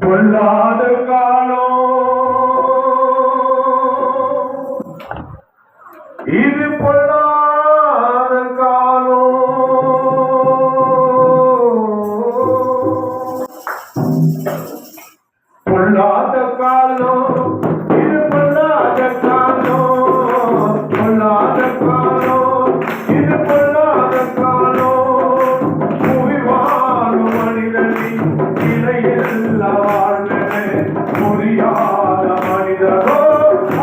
பொல்லாத காலம் இது, பொல்லாத காலம். பொல்லாத காலம் இது, பொல்லாத காலம். பொல்லாத காலம் இது, பொல்லாத காலம். புவி வாழும் மனிதனின் இலையெல்லாம் வாழ்வனே, புரியாத மனிதரோ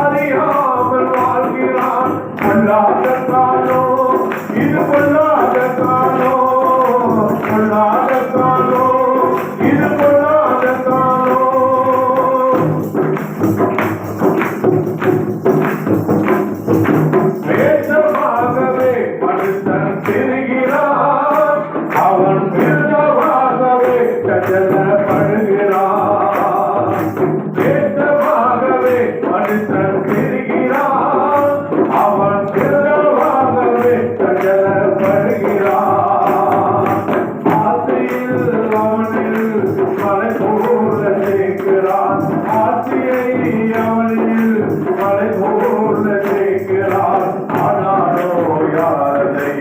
அறியாமல் வாழ்கிறான். பொல்லாத காலம் இது, பொல்லாத காலம். பொல்லாத காலம் இது, பொல்லாத காலம். வேஷமாகவே மனுஷன் திரிகிறான், அவன் மிருகமாகவே கஜலப்படுகிறான். வேஷமாகவே மனுஷன் திரிகிறான், அவன் மிருகமாகவே கஜலப்படுகிறான். ஆசையில் அவனில் மலை போல சேர்க்கிறான், ஆசையை அவனில் மலை போல சேர்க்கிறான். ஆனாலோ யாரதை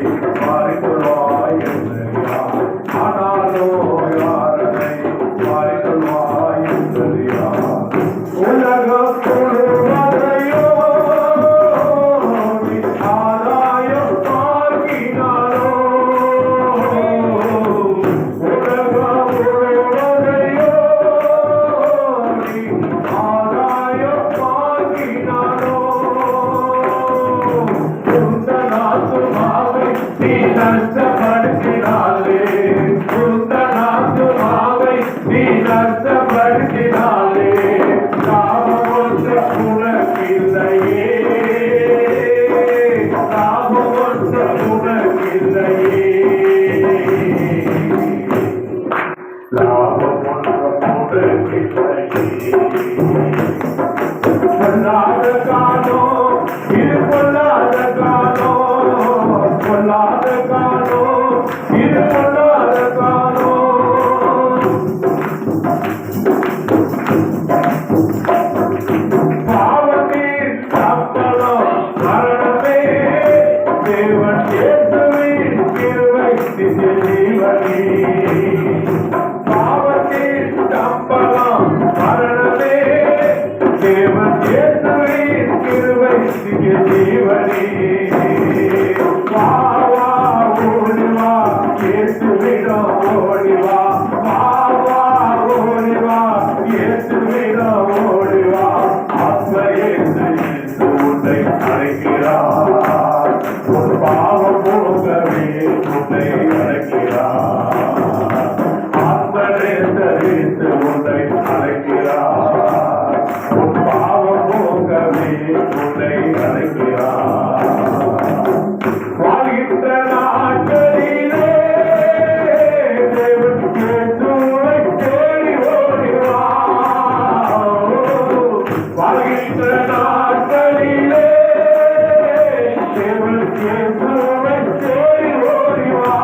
மாறிக்கொள்வாய் என்றார், ஆனாலோ யாரதை மாறிக்கொள்வாய் என்றார். உலகம் முழுவதையோ ஆதாயம் ஆக்கினாலோ, உலகம் முழுவதையோ ஆதாயம் ஆக்கினாலோ. உந்தனாத்துமாவை நீ நஷ்டப்படுத்தினாலே, உந்தனாத்துமாவை நீ நஷ்டப்படுத்தினாலே, லாபம் ஒன்று உனக்கில்லையே, லாபம் ஒன்று உனக்கில்லையே, லாபம் ஒன்று உனக்கில்லையே. பொல்லாத காலம் இது, பொல்லாத காலம். பொல்லாத காலம் இது, பொல்லாத காலம். பாவத்தின் சம்பளம் மரணமே, தேவன் இயேசுவின் கிருபை நித்திய ஜீவனே. பாவத்தின் சம்பளம் மரணமே, தேவன் இயேசுவின் கிருபை நித்திய ஜீவனே. வா வா ஓடி வா, இயேசுவிடம் ஓடி வா. வா வா ஓடி வா, இயேசுவிடம் ஓடி வா. ஆத்ம இயேசு உன்னை அழைக்கிறார், உன் பாவம் போகவே உன்னை அழைக்கிறார். ஆத்ம இயேசு உன்னை அழைக்கிறார், உன் பாவம் போகவே உன்னை அழைக்கிறார். வாழ்கின்ற நாட்களிலே தேவன் இயேசுவை தேடி ஓடி வா. வாழ்கின்ற நாட்களிலே தேவன் இயேசுவை தேடி ஓடி வா.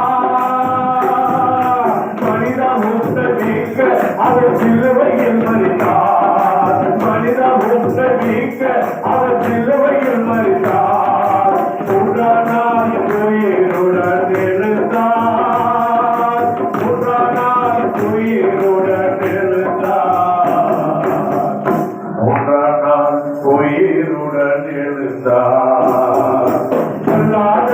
மனித முத்த நீக்க அவர் சிலுவையில் மரித்தார், மனித முத்த நீக்க அவர் சிலுவையில் மரித்தார். உடனாய் உயிருடன் எழுந்தார், உடனாய் உயிருடன் எழுந்தார், உடனாய் உயிருடன் எழுந்தார். பொல்லாத